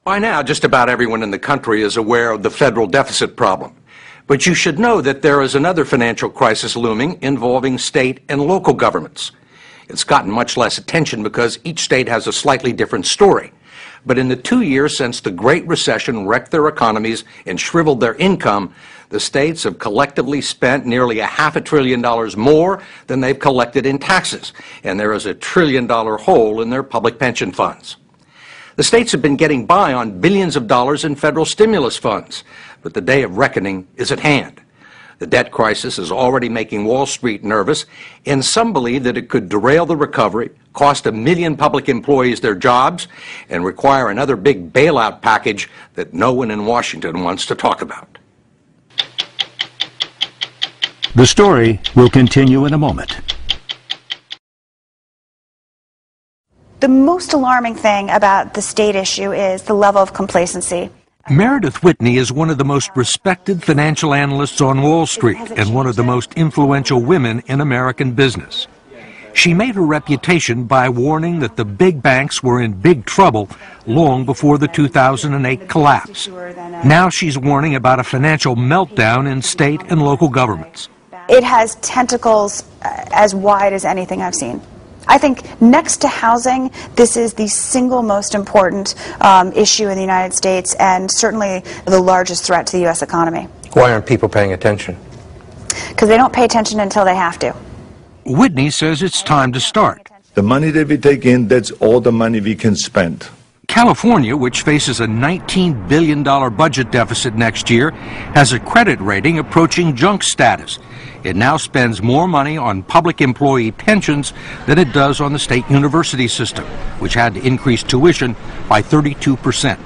By now, just about everyone in the country is aware of the federal deficit problem. But you should know that there is another financial crisis looming involving state and local governments. It's gotten much less attention because each state has a slightly different story. But in the 2 years since the Great Recession wrecked their economies and shriveled their income, the states have collectively spent nearly $500 billion more than they've collected in taxes, and there is a $1 trillion hole in their public pension funds. The states have been getting by on billions of dollars in federal stimulus funds, but the day of reckoning is at hand. The debt crisis is already making Wall Street nervous, and some believe that it could derail the recovery, cost 1 million public employees their jobs, and require another big bailout package that no one in Washington wants to talk about. The story will continue in a moment. The most alarming thing about the state issue is the level of complacency. Meredith Whitney is one of the most respected financial analysts on Wall Street and one of the most influential women in American business. She made her reputation by warning that the big banks were in big trouble long before the 2008 collapse. Now she's warning about a financial meltdown in state and local governments. It has tentacles as wide as anything I've seen. I think next to housing, this is the single most important issue in the United States and certainly the largest threat to the U.S. economy. Why aren't people paying attention? Because they don't pay attention until they have to. Whitney says it's time to start. The money that we take in, that's all the money we can spend. California, which faces a $19 billion budget deficit next year, has a credit rating approaching junk status. It now spends more money on public employee pensions than it does on the state university system, which had to increase tuition by 32%.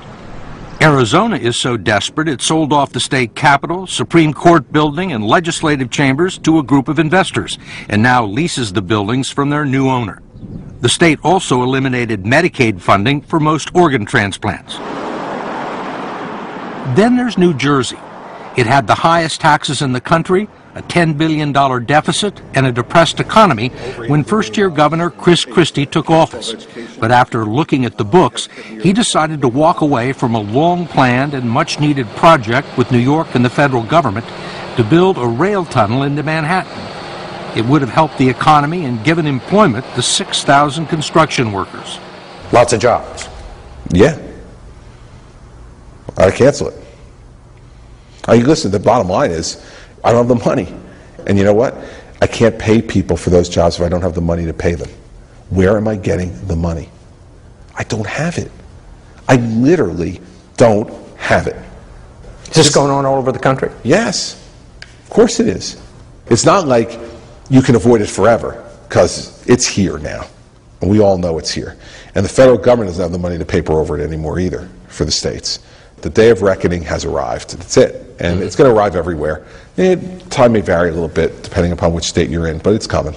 Arizona is so desperate it sold off the state capitol, Supreme Court building, and legislative chambers to a group of investors, and now leases the buildings from their new owner. The state also eliminated Medicaid funding for most organ transplants. Then there's New Jersey. It had the highest taxes in the country, a $10 billion deficit, and a depressed economy when first-year Governor Chris Christie took office. But after looking at the books, he decided to walk away from a long-planned and much-needed project with New York and the federal government to build a rail tunnel into Manhattan. It would have helped the economy and given employment to 6,000 construction workers. Lots of jobs. Yeah. I'd cancel it. I mean, listen, the bottom line is, I don't have the money. And you know what? I can't pay people for those jobs if I don't have the money to pay them. Where am I getting the money? I don't have it. I literally don't have it. Is this going on all over the country? Yes. Of course it is. It's not like you can avoid it forever, because it's here now. And we all know it's here. And the federal government doesn't have the money to paper over it anymore either for the states. The day of reckoning has arrived. That's it. And it's going to arrive everywhere. Time may vary a little bit depending upon which state you're in, but it's coming.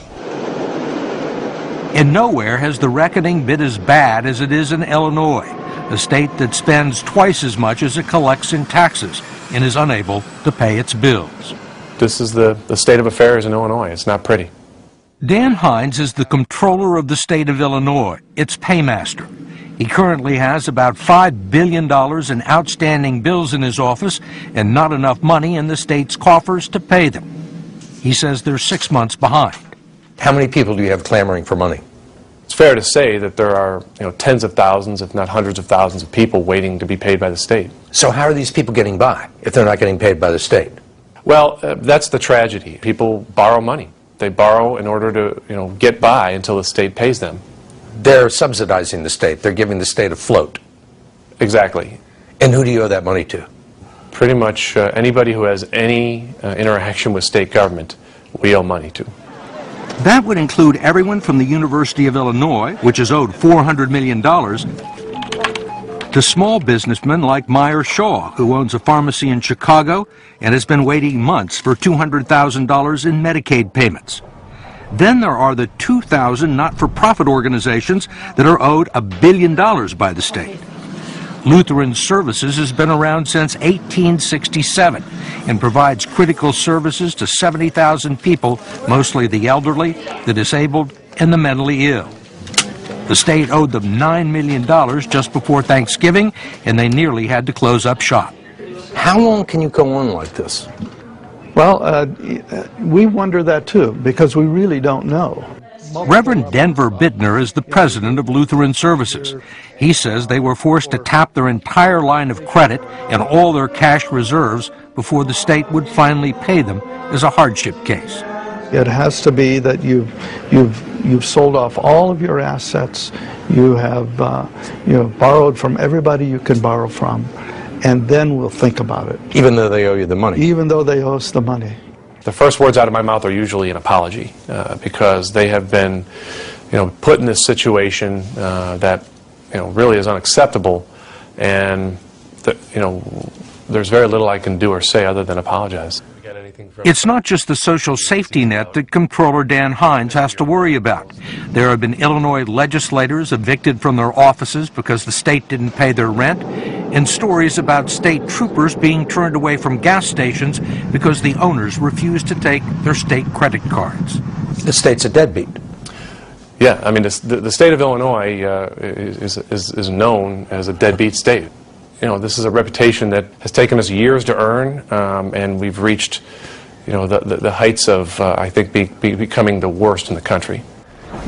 And nowhere has the reckoning been as bad as it is in Illinois, a state that spends twice as much as it collects in taxes and is unable to pay its bills. This is the state of affairs in Illinois. It's not pretty. Dan Hines is the comptroller of the state of Illinois, its paymaster. He currently has about $5 billion in outstanding bills in his office and not enough money in the state's coffers to pay them. He says they're 6 months behind. How many people do you have clamoring for money? It's fair to say that there are tens of thousands, if not hundreds of thousands of people waiting to be paid by the state. So how are these people getting by if they're not getting paid by the state? Well, that's the tragedy. People borrow money. They borrow in order to get by until the state pays them. They're subsidizing the state. They're giving the state a float. Exactly. And who do you owe that money to? Pretty much anybody who has any interaction with state government, we owe money to. That would include everyone from the University of Illinois, which is owed $400 million, to small businessmen like Meyer Shaw, who owns a pharmacy in Chicago and has been waiting months for $200,000 in Medicaid payments. Then there are the 2,000 not-for-profit organizations that are owed $1 billion by the state. Lutheran Services has been around since 1867 and provides critical services to 70,000 people, mostly the elderly, the disabled, and the mentally ill. The state owed them $9 million just before Thanksgiving, and they nearly had to close up shop. How long can you go on like this? Well, we wonder that too, because we really don't know. Reverend Denver Bittner is the president of Lutheran Services. He says they were forced to tap their entire line of credit and all their cash reserves before the state would finally pay them as a hardship case. It has to be that you've sold off all of your assets. You have borrowed from everybody you can borrow from, and then we'll think about it. Even though they owe you the money? Even though they owe us the money. The first words out of my mouth are usually an apology, because they have been, put in this situation that, really is unacceptable, and there's very little I can do or say other than apologize. It's not just the social safety net that Comptroller Dan Hines has to worry about. There have been Illinois legislators evicted from their offices because the state didn't pay their rent, and stories about state troopers being turned away from gas stations because the owners refused to take their state credit cards. The state's a deadbeat. Yeah, I mean, the state of Illinois is known as a deadbeat state. This is a reputation that has taken us years to earn, and we've reached, the heights of, I think, becoming the worst in the country.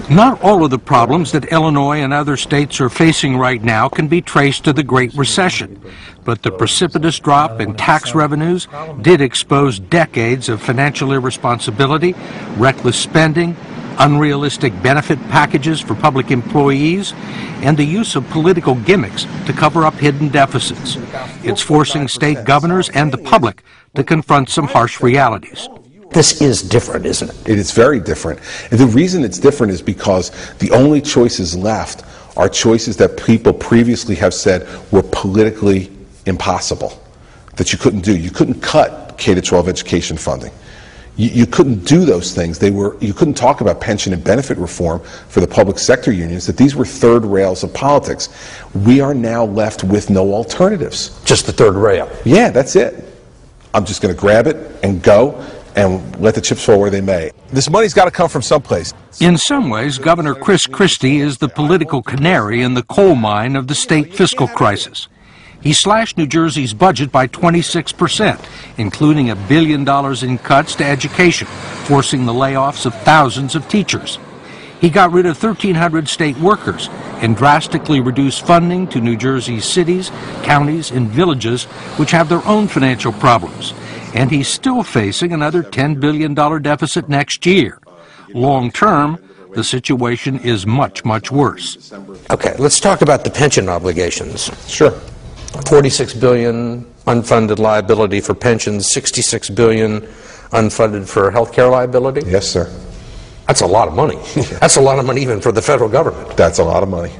Not all of the problems that Illinois and other states are facing right now can be traced to the Great Recession, but the precipitous drop in tax revenues did expose decades of financial irresponsibility, reckless spending, unrealistic benefit packages for public employees, and the use of political gimmicks to cover up hidden deficits. It's forcing state governors and the public to confront some harsh realities. This is different, isn't it? It is very different. And the reason it's different is because the only choices left are choices that people previously have said were politically impossible, that you couldn't do. You couldn't cut K-12 education funding. You couldn't do those things. You couldn't talk about pension and benefit reform for the public sector unions, that these were third rails of politics. We are now left with no alternatives. Just the third rail? Yeah, that's it. I'm just going to grab it and go and let the chips fall where they may. This money's got to come from someplace. In some ways, Governor Chris Christie is the political canary in the coal mine of the state fiscal crisis. He slashed New Jersey's budget by 26%, including $1 billion in cuts to education, forcing the layoffs of thousands of teachers. He got rid of 1,300 state workers and drastically reduced funding to New Jersey's cities, counties, and villages, which have their own financial problems. And he's still facing another $10 billion deficit next year. Long term, the situation is much, much worse. Okay, let's talk about the pension obligations. Sure. $46 billion unfunded liability for pensions, $66 billion unfunded for health care liability? Yes, sir. That's a lot of money. That's a lot of money even for the federal government. That's a lot of money.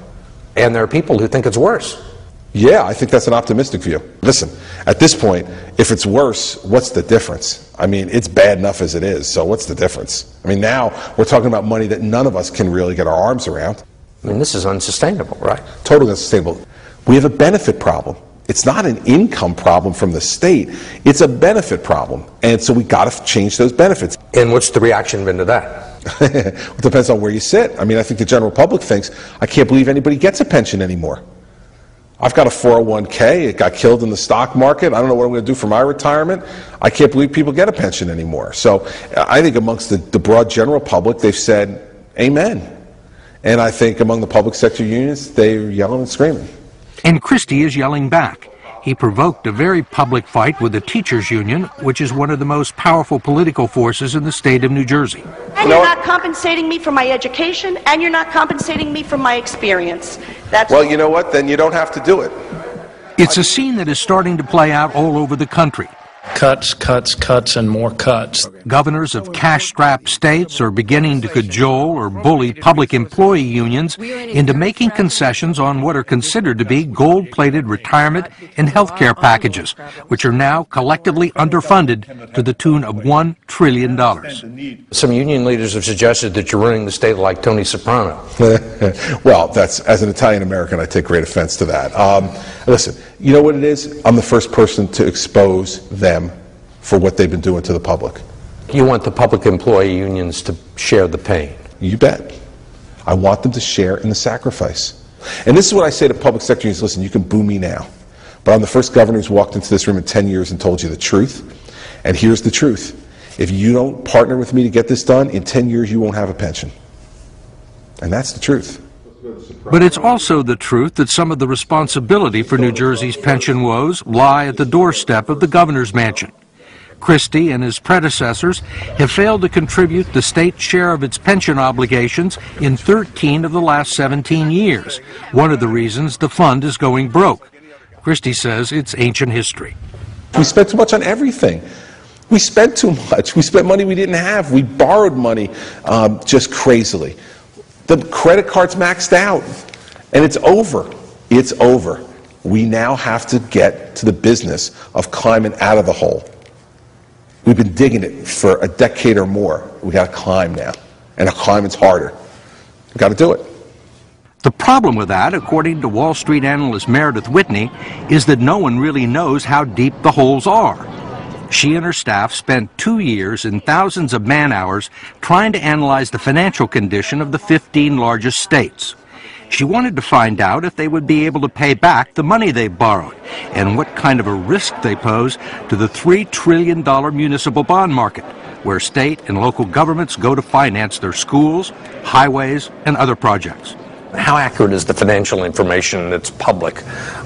And there are people who think it's worse. Yeah, I think that's an optimistic view. Listen, at this point, if it's worse, what's the difference? I mean, it's bad enough as it is, so what's the difference? I mean, now we're talking about money that none of us can really get our arms around. I mean, this is unsustainable, right? Totally unsustainable. We have a benefit problem. It's not an income problem from the state. It's a benefit problem. And so we got to change those benefits. And what's the reaction been to that? It depends on where you sit. I mean, I think the general public thinks, I can't believe anybody gets a pension anymore. I've got a 401k. It got killed in the stock market. I don't know what I'm going to do for my retirement. I can't believe people get a pension anymore. So I think amongst the broad general public, they've said, amen. And I think among the public sector unions, they're yelling and screaming. And Christie is yelling back. He provoked a very public fight with the teachers' union, which is one of the most powerful political forces in the state of New Jersey. And you're not compensating me for my education, and you're not compensating me for my experience. Well, you know what? Then you don't have to do it. It's a scene that is starting to play out all over the country. Cuts, cuts, cuts, and more cuts. Governors of cash-strapped states are beginning to cajole or bully public employee unions into making concessions on what are considered to be gold-plated retirement and health care packages, which are now collectively underfunded to the tune of $1 trillion. Some union leaders have suggested that you're running the state like Tony Soprano. Well, as an Italian-American, I take great offense to that. Listen, you know what it is? I'm the first person to expose them for what they've been doing to the public. You want the public employee unions to share the pain? You bet. I want them to share in the sacrifice. And this is what I say to public sector unions: listen, you can boo me now, but I'm the first governor who's walked into this room in 10 years and told you the truth. And here's the truth. If you don't partner with me to get this done, in 10 years you won't have a pension. And that's the truth. But it's also the truth that some of the responsibility for New Jersey's pension woes lie at the doorstep of the governor's mansion. Christie and his predecessors have failed to contribute the state's share of its pension obligations in 13 of the last 17 years. One of the reasons the fund is going broke. Christie says it's ancient history. We spent too much on everything. We spent too much. We spent money we didn't have. We borrowed money just crazily. The credit card's maxed out, and it's over. It's over. We now have to get to the business of climbing out of the hole. We've been digging it for a decade or more. We got to climb now, and climbing's harder. We got to do it. The problem with that, according to Wall Street analyst Meredith Whitney, is that no one really knows how deep the holes are. She and her staff spent 2 years and thousands of man-hours trying to analyze the financial condition of the 15 largest states. She wanted to find out if they would be able to pay back the money they borrowed and what kind of a risk they pose to the $3 trillion municipal bond market, where state and local governments go to finance their schools, highways, and other projects. How accurate is the financial information that's public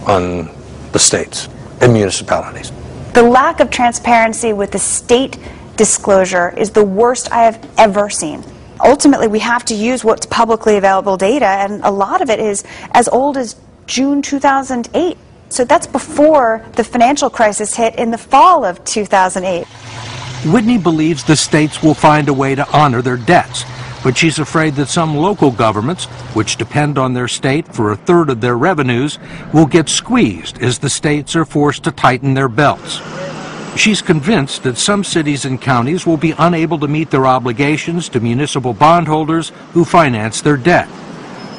on the states and municipalities? The lack of transparency with the state disclosure is the worst I have ever seen. Ultimately, we have to use what's publicly available data, and a lot of it is as old as June 2008. So that's before the financial crisis hit in the fall of 2008. Whitney believes the states will find a way to honor their debts, but she's afraid that some local governments, which depend on their state for a third of their revenues, will get squeezed as the states are forced to tighten their belts. She's convinced that some cities and counties will be unable to meet their obligations to municipal bondholders who finance their debt.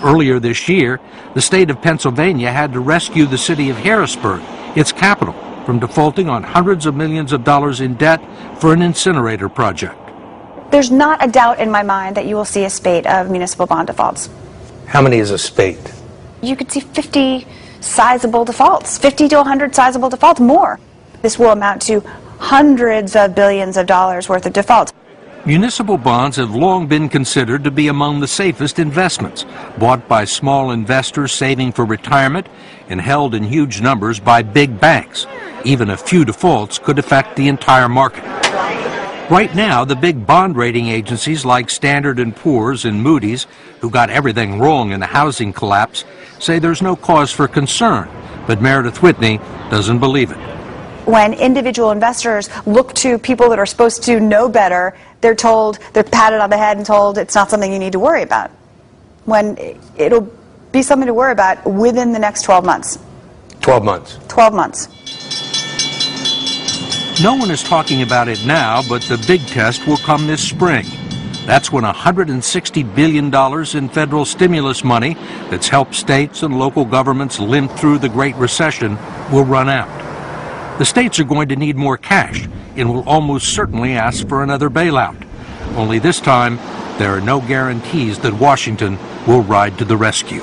Earlier this year, the state of Pennsylvania had to rescue the city of Harrisburg, its capital, from defaulting on hundreds of millions of dollars in debt for an incinerator project. There's not a doubt in my mind that you will see a spate of municipal bond defaults. How many is a spate? You could see 50 sizable defaults, 50 to 100 sizable defaults, more. This will amount to hundreds of billions of dollars worth of defaults. Municipal bonds have long been considered to be among the safest investments, bought by small investors saving for retirement and held in huge numbers by big banks. Even a few defaults could affect the entire market. Right now, the big bond rating agencies like Standard & Poor's and Moody's, who got everything wrong in the housing collapse, say there's no cause for concern, but Meredith Whitney doesn't believe it. When individual investors look to people that are supposed to know better, they're patted on the head and told it's not something you need to worry about, when it'll be something to worry about within the next 12 months. 12 months? 12 months. No one is talking about it now, but the big test will come this spring. That's when $160 billion in federal stimulus money that's helped states and local governments limp through the Great Recession will run out. The states are going to need more cash and will almost certainly ask for another bailout. Only this time, there are no guarantees that Washington will ride to the rescue.